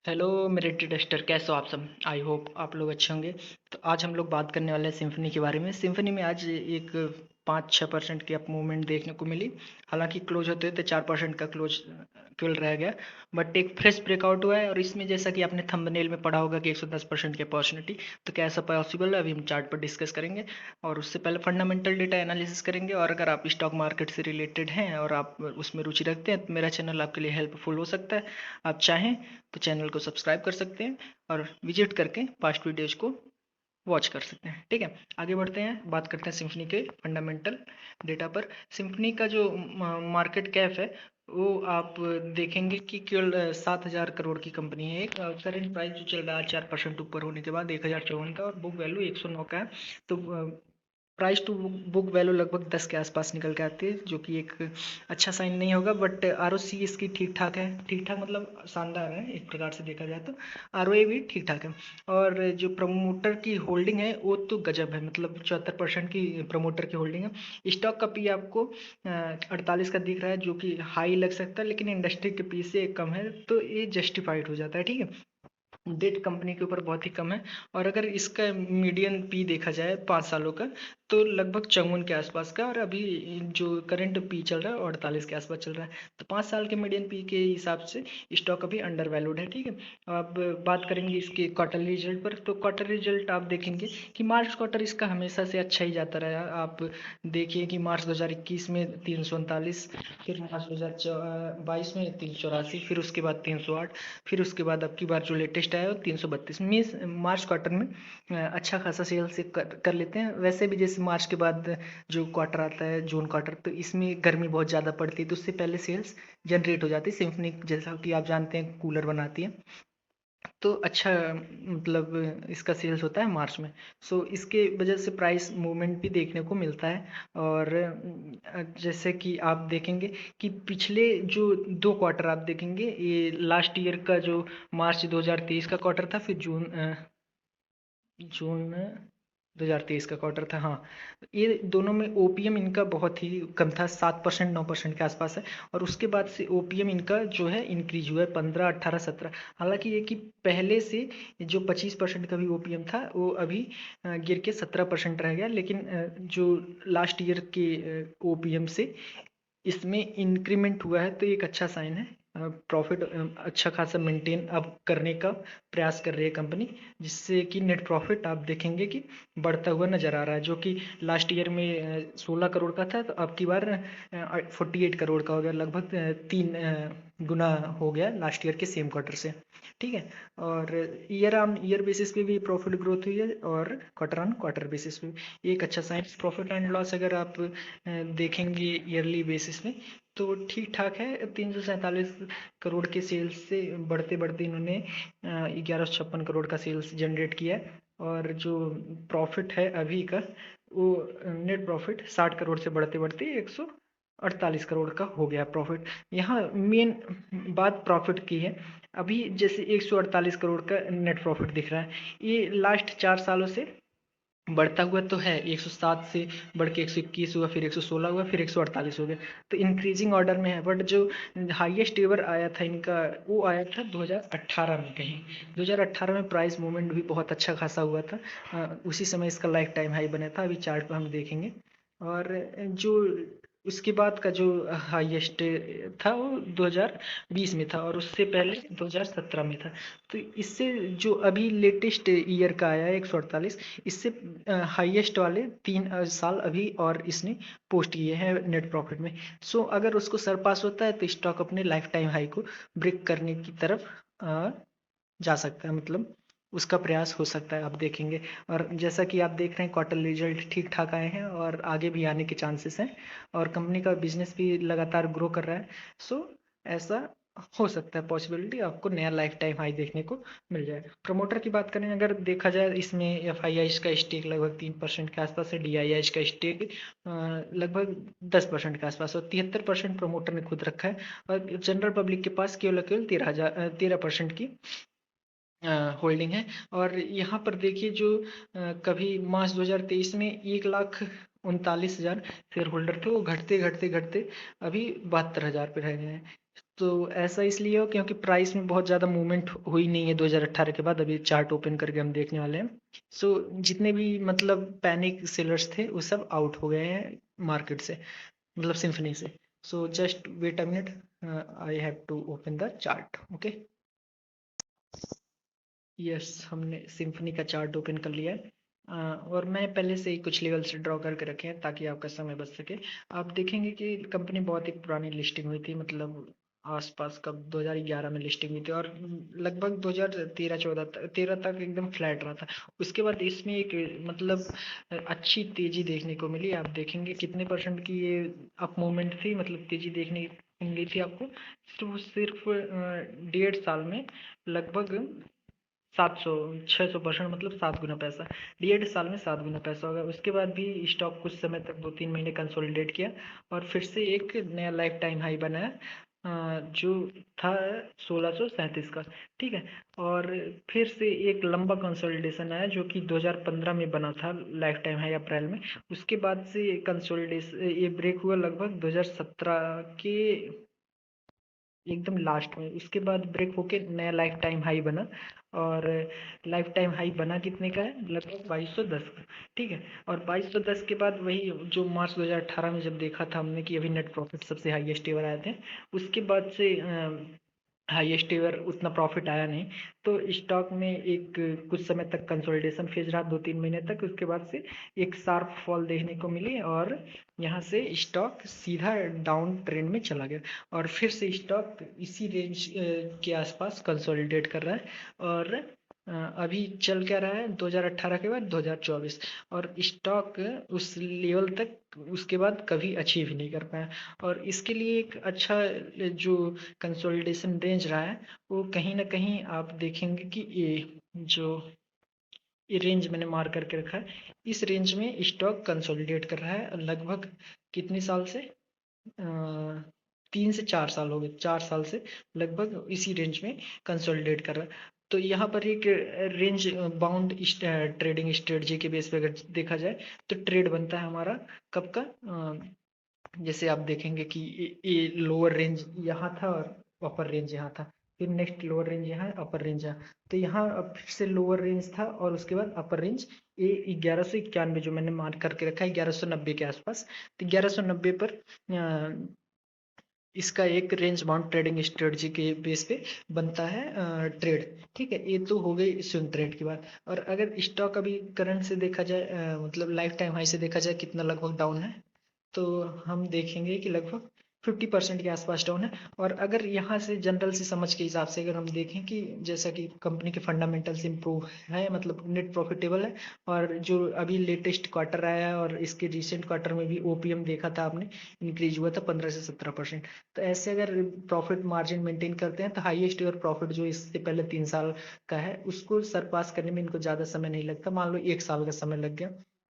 Hello मेरे tester, कैसे हो आप सब। आई होप आप लोग अच्छे होंगे। तो आज हम लोग बात करने वाले हैं सिम्फनी के बारे में। सिम्फनी में आज एक 5-6% की अप मूवमेंट देखने को मिली। हालांकि क्लोज होते होते 4% का क्लोज केवल रह गया, बट एक फ्रेश ब्रेकआउट हुआ है। और इसमें जैसा कि आपने थंबनेल में पढ़ा होगा कि 110% की अपॉर्चुनिटी, तो क्या ऐसा पॉसिबल है, अभी हम चार्ट पर डिस्कस करेंगे। और उससे पहले फंडामेंटल डेटा एनालिसिस करेंगे। और अगर आप स्टॉक मार्केट से रिलेटेड हैं और आप उसमें रुचि रखते हैं तो मेरा चैनल आपके लिए हेल्पफुल हो सकता है। आप चाहें तो चैनल को सब्सक्राइब कर सकते हैं और विजिट करके पास्ट वीडियोज को वॉच कर सकते हैं। ठीक है, आगे बढ़ते हैं, बात करते हैं सिम्फनी के फंडामेंटल डेटा पर। सिम्फनी का जो मार्केट कैप है वो आप देखेंगे कि केवल 7,000 करोड़ की कंपनी है। एक करेंट प्राइस जो चल रहा है 4% ऊपर होने के बाद 1,054 का, और बुक वैल्यू 109 का है। तो प्राइस टू बुक वैल्यू लगभग 10 के आसपास निकल के आती है, जो कि एक अच्छा साइन नहीं होगा। बट आरओसी इसकी ठीक ठाक है। ठीक ठाक मतलब शानदार है, एक प्रकार से देखा जाए तो आरओए भी ठीक ठाक है। और जो प्रमोटर की होल्डिंग है वो तो गजब है, मतलब 74% की प्रमोटर की होल्डिंग है। स्टॉक का पी आपको 48 का दिख रहा है, जो कि हाई लग सकता है, लेकिन इंडस्ट्री के पी से कम है, तो ये जस्टिफाइड हो जाता है। ठीक है, डेट कंपनी के ऊपर बहुत ही कम है। और अगर इसका मीडियन पी देखा जाए 5 सालों का, तो लगभग 54 के आसपास का, और अभी जो करंट पी चल रहा है 48 के आसपास चल रहा है। तो 5 साल के मीडियन पी के हिसाब से स्टॉक अभी अंडर वैल्यूड है। ठीक है, अब बात करेंगे इसके क्वार्टर रिजल्ट पर। तो क्वार्टर रिजल्ट आप देखेंगे कि मार्च क्वार्टर इसका हमेशा से अच्छा ही जाता रहा। आप देखिए कि मार्च 2021 में 339, फिर मार्च 2022 में 384, फिर उसके बाद 308, फिर उसके बाद अब की बार जो लेटेस्ट आया वो 332। मीन्स मार्च क्वार्टर में अच्छा खासा सेल्स कर लेते हैं। वैसे भी जैसे मार्च के बाद जो क्वार्टर आता है जून क्वार्टर, तो इसमें गर्मी बहुत ज़्यादा पड़ती है, तो उससे पहले सेल्स जनरेट हो जाती है। सिम्फनी जैसा कि आप जानते हैं कूलर बनाती है, तो अच्छा मतलब इसका सेल्स होता है मार्च में। सो इसके वजह से प्राइस मूवमेंट भी देखने को मिलता है। और जैसे कि आप देखेंगे कि पिछले जो 2 क्वार्टर आप देखेंगे, ये लास्ट ईयर का जो मार्च 2023 का क्वार्टर था, फिर जून 2023 का क्वार्टर था। हाँ, ये दोनों में ओपीएम इनका बहुत ही कम था, 7% 9% के आसपास है। और उसके बाद से ओपीएम इनका जो है इंक्रीज हुआ है 15, 18, 17। हालांकि ये कि पहले से जो 25% का भी ओपीएम था वो अभी गिर के 17% रह गया, लेकिन जो लास्ट ईयर के ओपीएम से इसमें इंक्रीमेंट हुआ है, तो एक अच्छा साइन है। प्रॉफिट अच्छा खासा मेंटेन अब करने का प्रयास कर रही है कंपनी, जिससे कि नेट प्रॉफिट आप देखेंगे कि बढ़ता हुआ नज़र आ रहा है, जो कि लास्ट ईयर में 16 करोड़ का था, तो अब की बार 48 करोड़ का हो गया, लगभग 3 गुना हो गया लास्ट ईयर के सेम क्वार्टर से। ठीक है, और ईयर ऑन ईयर बेसिस पे भी प्रॉफिट ग्रोथ हुई है, और क्वार्टर ऑन क्वार्टर बेसिस पे एक अच्छा साइन। प्रॉफिट एंड लॉस अगर आप देखेंगे ईयरली बेसिस में, तो ठीक ठाक है। 347 करोड़ के सेल्स से बढ़ते बढ़ते इन्होंने 1156 करोड़ का सेल्स जनरेट किया है। और जो प्रॉफिट है अभी का, वो नेट प्रॉफिट 60 करोड़ से बढ़ते बढ़ते 148 करोड़ का हो गया प्रॉफिट। यहाँ मेन बात प्रॉफिट की है। अभी जैसे 148 करोड़ का नेट प्रॉफिट दिख रहा है, ये लास्ट 4 सालों से बढ़ता हुआ तो है। 107 से बढ़ के 121 हुआ, फिर 116 हुआ, फिर 148 हो गया, तो इंक्रीजिंग ऑर्डर में है। बट जो हाईएस्ट एवर आया था इनका, वो आया था 2018 में कहीं। 2018 में प्राइस मूवमेंट भी बहुत अच्छा खासा हुआ था। उसी समय इसका लाइफ टाइम हाई बना था, अभी चार्ट पर हम देखेंगे। और जो उसके बाद का जो हाईएस्ट था वो 2020 में था, और उससे पहले 2017 में था। तो इससे जो अभी लेटेस्ट ईयर का आया है 148, इससे हाईएस्ट वाले 3 साल अभी और इसने पोस्ट किए हैं नेट प्रॉफिट में। सो अगर उसको सरपास होता है तो स्टॉक अपने लाइफ टाइम हाई को ब्रेक करने की तरफ जा सकता है, मतलब उसका प्रयास हो सकता है, आप देखेंगे। और जैसा कि आप देख रहे हैं क्वार्टर रिजल्ट ठीक ठाक आए हैं, और आगे भी आने के चांसेस हैं, और कंपनी का बिजनेस भी लगातार ग्रो कर रहा है। सो ऐसा हो सकता है, पॉसिबिलिटी आपको नया लाइफ टाइम हाई देखने को मिल जाए। प्रमोटर की बात करें, अगर देखा जाए, इसमें एफ आई आई का स्टेक लगभग 3% के आसपास है, डी आई आई का स्टेक लगभग 10% के आसपास, और 73% प्रमोटर ने खुद रखा है। और जनरल पब्लिक के पास केवल केवल 13% की होल्डिंग है। और यहाँ पर देखिए जो कभी मार्च 2023 में 1,39,000 शेयर होल्डर थे, वो घटते घटते घटते अभी 72,000 पे रह गए हैं। तो ऐसा इसलिए हो क्योंकि प्राइस में बहुत ज़्यादा मूवमेंट हुई नहीं है 2018 के बाद। अभी चार्ट ओपन करके हम देखने वाले हैं। सो जितने भी मतलब पैनिक सेलर्स थे वो सब आउट हो गए हैं मार्केट से, मतलब सिम्फनी से। So just wait a minute, I have to open the chart. Okay, yes, हमने सिम्फनी का चार्ट ओपन कर लिया है। और मैं पहले से ही कुछ लेवल्स ड्रॉ करके रखे हैं ताकि आपका समय बच सके। आप देखेंगे कि कंपनी बहुत ही पुरानी लिस्टिंग हुई थी, मतलब आसपास कब 2011 में लिस्टिंग हुई थी, और लगभग 2013-14 13 तक एकदम फ्लैट रहा था। उसके बाद इसमें एक मतलब अच्छी तेजी देखने को मिली। आप देखेंगे कितने परसेंट की ये अप मूवमेंट थी, मतलब तेजी देखने को मिली थी आपको। तो सिर्फ 1.5 साल में लगभग 600% मतलब 7 गुना पैसा। 1.5 साल में 7 गुना पैसा होगा। उसके बाद भी स्टॉक कुछ समय तक 2-3 महीने कंसोलिडेट किया और फिर से एक नया लाइफ टाइम हाई बनाया, जो था 1637 का। ठीक है, और फिर से एक लंबा कंसोलिडेशन आया जो कि 2015 में बना था लाइफ टाइम हाई अप्रैल में। उसके बाद से कंसोलिडेशन ये ब्रेक हुआ लगभग 2017 के एकदम लास्ट में। उसके बाद ब्रेक होके नया लाइफ टाइम हाई बना, और लाइफ टाइम हाई बना कितने का है, लगभग 2210 का। ठीक है, और 2210 के बाद वही जो मार्च 2018 में जब देखा था हमने कि अभी नेट प्रॉफिट सबसे हाईएस्ट एवर आए थे, उसके बाद से हाईएस्ट एवर उतना प्रॉफिट आया नहीं। तो स्टॉक में एक कुछ समय तक कंसोलिडेशन फेज रहा, 2-3 महीने तक। उसके बाद से एक शार्प फॉल देखने को मिली और यहाँ से स्टॉक सीधा डाउन ट्रेंड में चला गया, और फिर से स्टॉक इसी रेंज के आसपास कंसोलिडेट कर रहा है। और अभी चल क्या रहा है 2018 के बाद 2024, और स्टॉक उस लेवल तक उसके बाद कभी अचीव नहीं कर पाया। और इसके लिए एक अच्छा जो कंसोलिडेशन रेंज रहा है वो कहीं ना कहीं आप देखेंगे कि ये रेंज मैंने मार्क करके रखा है, इस रेंज में स्टॉक कंसोलिडेट कर रहा है लगभग कितने साल से, 3 से 4 साल हो गए। 4 साल से लगभग इसी रेंज में कंसोलिडेट कर रहा है। तो यहाँ पर एक रेंज बाउंड ट्रेडिंग स्ट्रेटजी के बेस पे अगर देखा जाए तो ट्रेड बनता है हमारा कब का, जैसे आप देखेंगे कि ये लोअर रेंज यहाँ था और अपर रेंज यहाँ था, फिर नेक्स्ट लोअर रेंज यहाँ, अपर रेंज यहाँ। तो यहाँ अब फिर से लोअर रेंज था और उसके बाद अपर रेंज ये 1191 जो मैंने मार्क करके रखा है 1190 के आसपास। तो 1190 पर इसका एक रेंज बाउंड ट्रेडिंग स्ट्रेटजी के बेस पे बनता है ट्रेड। ठीक है, ये तो हो गई स्विंग ट्रेड की बात। और अगर स्टॉक अभी करंट से देखा जाए, मतलब लाइफ टाइम हाई से देखा जाए कितना लगभग डाउन है, तो हम देखेंगे कि लगभग 50% के आसपास डाउन है। और अगर यहाँ से जनरल से समझ के हिसाब से अगर हम देखें कि जैसा कि कंपनी के फंडामेंटल्स इंप्रूव है, मतलब नेट प्रॉफिटेबल है, और जो अभी लेटेस्ट क्वार्टर आया है और इसके रिसेंट क्वार्टर में भी ओपीएम देखा था आपने, इंक्रीज हुआ था 15 से 17%। तो ऐसे अगर प्रॉफिट मार्जिन मेंटेन करते हैं तो हाईएस्ट ईयर प्रॉफिट जो इससे पहले 3 साल का है उसको सरपास करने में इनको ज़्यादा समय नहीं लगता। मान लो 1 साल का समय लग गया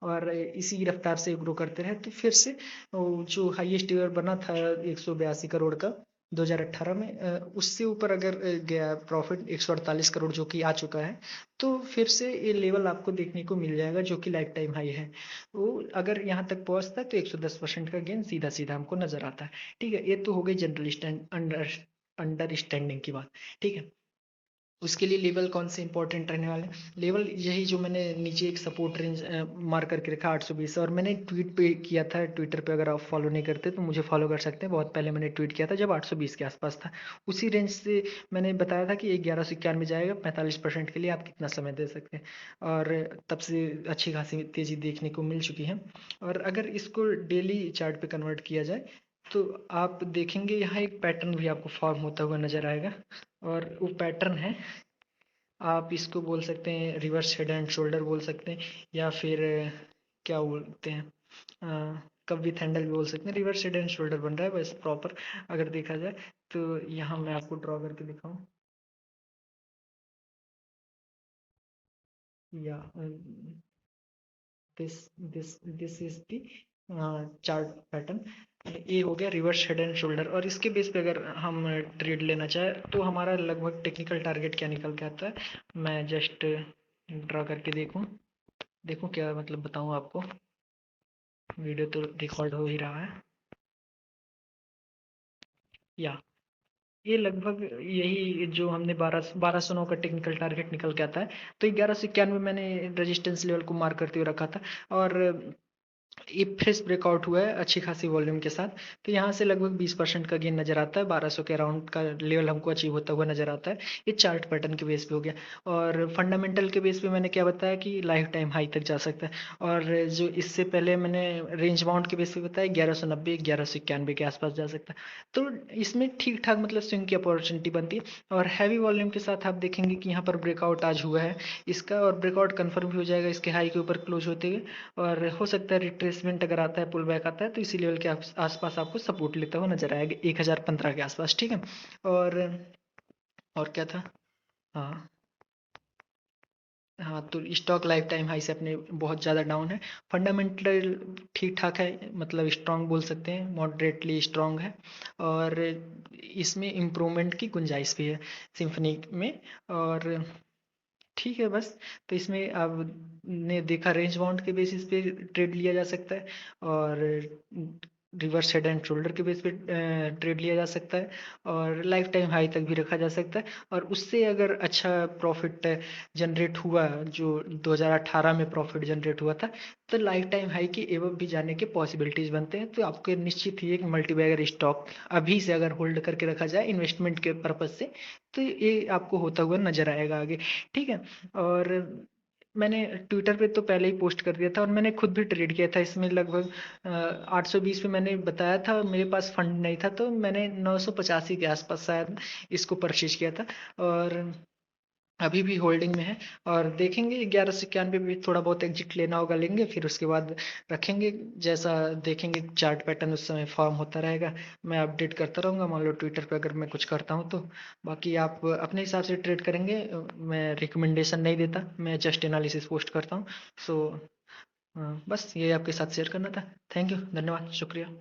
और इसी रफ्तार से ग्रो करते रहे तो फिर से जो हाईएस्ट ईयर बना था 182 करोड़ का 2018 में, उससे ऊपर अगर गया प्रॉफिट 148 करोड़ जो कि आ चुका है, तो फिर से ये लेवल आपको देखने को मिल जाएगा जो कि लाइफ टाइम हाई है। वो अगर यहाँ तक पहुँचता है तो 110% का गेन सीधा सीधा हमको नजर आता है। ठीक है, ये तो हो गई जनरल अंडरस्टैंडिंग की बात। ठीक है, उसके लिए लेवल कौन से इंपॉर्टेंट रहने वाले हैं, लेवल यही जो मैंने नीचे एक सपोर्ट रेंज मार्क करके रखा 820, और मैंने ट्वीट पे किया था ट्विटर पे, अगर आप फॉलो नहीं करते तो मुझे फॉलो कर सकते हैं। बहुत पहले मैंने ट्वीट किया था जब 820 के आसपास था। उसी रेंज से मैंने बताया था कि 1191 जाएगा 45% के लिए आप कितना समय दे सकते हैं, और तब से अच्छी खासी तेजी देखने को मिल चुकी है। और अगर इसको डेली चार्ट पे कन्वर्ट किया जाए तो आप देखेंगे यहाँ एक पैटर्न भी आपको फॉर्म होता हुआ नजर आएगा, और वो पैटर्न है, आप इसको बोल सकते हैं रिवर्स हेड एंड शोल्डर बोल सकते हैं, या फिर क्या बोलते हैं, कप विथ हैंडल भी बोल सकते हैं। रिवर्स हेड एंड शोल्डर बन रहा है बस प्रॉपर अगर देखा जाए तो। यहाँ मैं आपको ड्रॉ करके दिखाऊं, या this this this is the chart pattern. ये हो गया रिवर्स हेड एंड शोल्डर, और इसके बेस पे अगर हम ट्रेड लेना चाहें तो हमारा लगभग टेक्निकल टारगेट क्या निकल के आता है, मैं जस्ट ड्रॉ करके देखूं क्या मतलब बताऊं आपको। वीडियो तो रिकॉर्ड हो ही रहा है, या ये लगभग यही जो हमने 1209 का टेक्निकल टारगेट निकल के आता है। तो 1191 मैंने रेजिस्टेंस लेवल को मार्क करते हुए रखा था और ये फ्रेश ब्रेकआउट हुआ है अच्छी खासी वॉल्यूम के साथ। तो यहाँ से लगभग 20% का गेन नजर आता है, 1200 के अराउंड का लेवल हमको अचीव होता हुआ नजर आता है। ये चार्ट पैटर्न के बेस पे हो गया और फंडामेंटल के बेस पे मैंने क्या बताया कि लाइफ टाइम हाई तक जा सकता है। और जो इससे पहले मैंने रेंज बाउंड के बेस पे बताया 1190 1191 के आसपास जा सकता है। तो इसमें ठीक ठाक मतलब स्विंग की अपॉर्चुनिटी बनती है और हैवी वॉल्यूम के साथ आप देखेंगे कि यहाँ पर ब्रेकआउट आज हुआ है इसका और ब्रेकआउट कन्फर्म भी हो जाएगा इसके हाई के ऊपर क्लोज होते हुए। और हो सकता है रिट्रेसमेंट अगर आता है, पुल बैक आता है, तो इसी लेवल के आसपास आपको सपोर्ट लेता हुआ नजर आएगा 1015 के आसपास। ठीक है। और और क्या था? हाँ हाँ, तो स्टॉक लाइफ टाइम हाई से अपने बहुत ज़्यादा डाउन है। फंडामेंटल ठीक ठाक है, मतलब स्ट्रांग बोल सकते हैं, मॉडरेटली स्ट्रांग है और इसमें इम्प्रूवमेंट की गुंजाइश भी है सिम्फनी में। और ठीक है बस। तो इसमें आपने देखा रेंज बाउंड के बेसिस पे ट्रेड लिया जा सकता है और रिवर्स हेड एंड शोल्डर के बेस पे ट्रेड लिया जा सकता है और लाइफ टाइम हाई तक भी रखा जा सकता है। और उससे अगर अच्छा प्रॉफिट जनरेट हुआ जो 2018 में प्रॉफिट जनरेट हुआ था, तो लाइफ टाइम हाई की एवं भी जाने के पॉसिबिलिटीज बनते हैं। तो आपके निश्चित ही एक मल्टीबैगर स्टॉक अभी से अगर होल्ड करके रखा जाए इन्वेस्टमेंट के पर्पज से, तो ये आपको होता हुआ नजर आएगा आगे। ठीक है। और मैंने ट्विटर पे तो पहले ही पोस्ट कर दिया था और मैंने खुद भी ट्रेड किया था इसमें लगभग 820 पे मैंने बताया था, मेरे पास फंड नहीं था तो मैंने 985 के आसपास शायद इसको परचेज किया था और अभी भी होल्डिंग में है। और देखेंगे 1191 भी थोड़ा बहुत एग्जिट लेना होगा लेंगे, फिर उसके बाद रखेंगे। जैसा देखेंगे चार्ट पैटर्न उस समय फॉर्म होता रहेगा, मैं अपडेट करता रहूँगा मान लो ट्विटर पे अगर मैं कुछ करता हूँ तो। बाकी आप अपने हिसाब से ट्रेड करेंगे, मैं रिकमेंडेशन नहीं देता, मैं जस्ट एनालिसिस पोस्ट करता हूँ। सो बस ये आपके साथ शेयर करना था। थैंक यू, धन्यवाद, शुक्रिया।